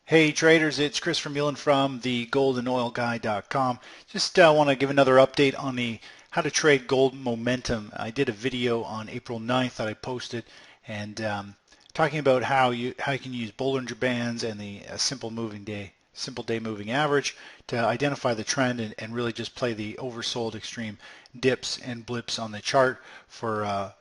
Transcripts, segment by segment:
Hey traders, it's Chris from Vermeulen from the goldandoilguy.com. Just want to give another update on the how to trade gold momentum. I did a video on April 9th that I posted and talking about how you can use Bollinger Bands and the simple day moving average to identify the trend and really just play the oversold extreme dips and blips on the chart for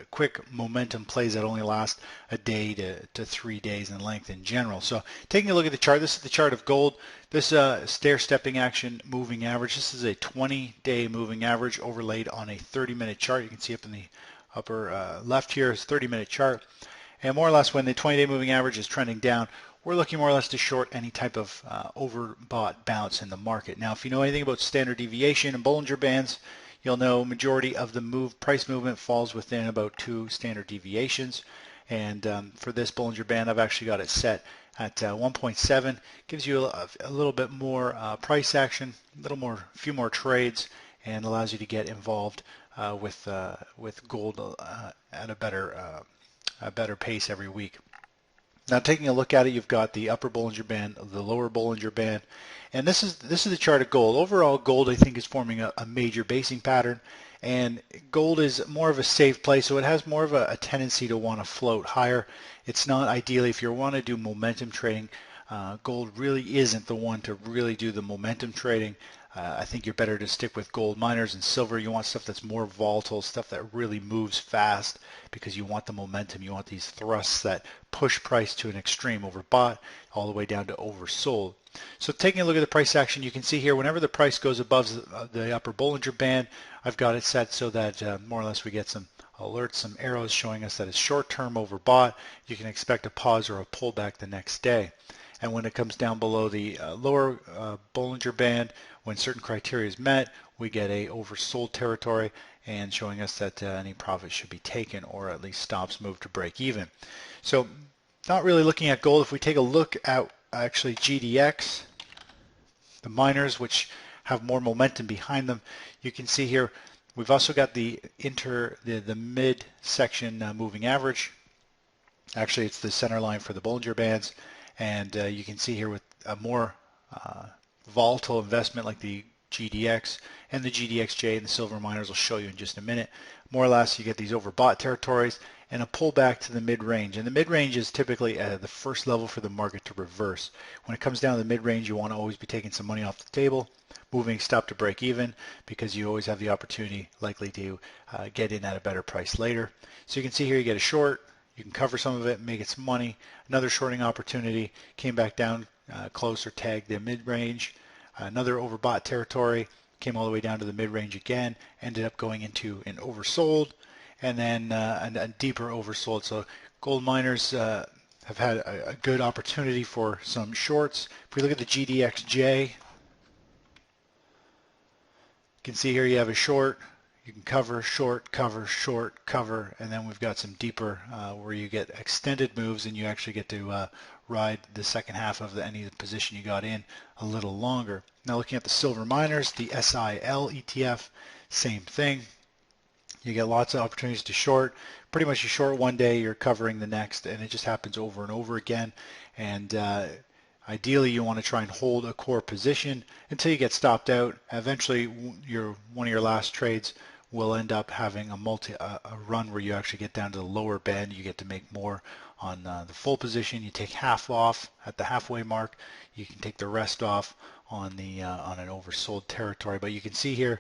quick momentum plays that only last a day to 3 days in length in general. So taking a look at the chart, this is the chart of gold. This stair-stepping action moving average. This is a 20-day moving average overlaid on a 30-minute chart. You can see up in the upper left here is 30-minute chart. And more or less when the 20-day moving average is trending down, we're looking more or less to short any type of overbought bounce in the market. Now, if you know anything about standard deviation and Bollinger Bands, you'll know majority of the price movement falls within about 2 standard deviations. And for this Bollinger Band, I've actually got it set at 1.7. Gives you a little bit more price action, a few more trades, and allows you to get involved with gold at a better pace every week. Now taking a look at it, you've got the upper Bollinger Band, the lower Bollinger Band, and this is the chart of gold. Overall, gold I think is forming a major basing pattern, and gold is more of a safe play, so it has more of a tendency to want to float higher. It's not ideally if you want to do momentum trading. Gold really isn't the one to really do the momentum trading. I think you're better to stick with gold miners and silver. You want stuff that's more volatile, stuff that really moves fast because you want the momentum. You want these thrusts that push price to an extreme overbought all the way down to oversold. So taking a look at the price action, you can see here whenever the price goes above the upper Bollinger Band, I've got it set so that more or less we get some alerts, some arrows showing us that it's short-term overbought. You can expect a pause or a pullback the next day. And when it comes down below the lower Bollinger Band, when certain criteria is met, we get a oversold territory and showing us that any profit should be taken or at least stops move to break even. So not really looking at gold. If we take a look at actually GDX, the miners which have more momentum behind them, you can see here we've also got the mid section moving average. Actually, it's the center line for the Bollinger Bands. And you can see here with a more volatile investment like the GDX and the GDXJ and the silver miners will show you in just a minute. More or less you get these overbought territories and a pullback to the mid-range. And the mid-range is typically the first level for the market to reverse. When it comes down to the mid-range, you want to always be taking some money off the table, moving stop to break even, because you always have the opportunity likely to get in at a better price later. So you can see here you get a short. You can cover some of it, make it some money. Another shorting opportunity, came back down closer, tagged the mid-range. Another overbought territory, came all the way down to the mid-range again, ended up going into an oversold, and then a deeper oversold. So gold miners have had a good opportunity for some shorts. If we look at the GDXJ, you can see here you have a short. You can cover, short, cover, and then we've got some deeper where you get extended moves and you actually get to ride the second half of any position you got in a little longer. Now looking at the silver miners, the SIL ETF, same thing. You get lots of opportunities to short. Pretty much you short one day, you're covering the next, and it just happens over and over again. And ideally, you want to try and hold a core position until you get stopped out. Eventually, one of your last trades will end up having a run where you actually get down to the lower band. You get to make more on the full position. You take half off at the halfway mark. You can take the rest off on an oversold territory. But you can see here,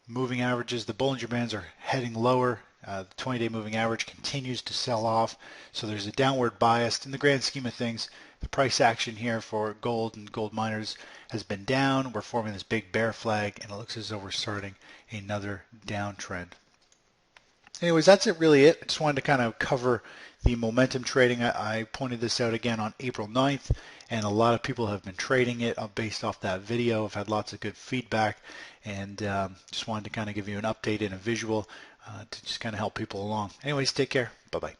moving averages, the Bollinger Bands are heading lower. The 20-day moving average continues to sell off. So there's a downward bias. In the grand scheme of things, the price action here for gold and gold miners has been down. We're forming this big bear flag, and it looks as though we're starting another downtrend. Anyways, that's really it. I just wanted to kind of cover the momentum trading. I pointed this out again on April 9th, and a lot of people have been trading it based off that video. I've had lots of good feedback, and just wanted to kind of give you an update and a visual to just kind of help people along. Anyways, take care. Bye-bye.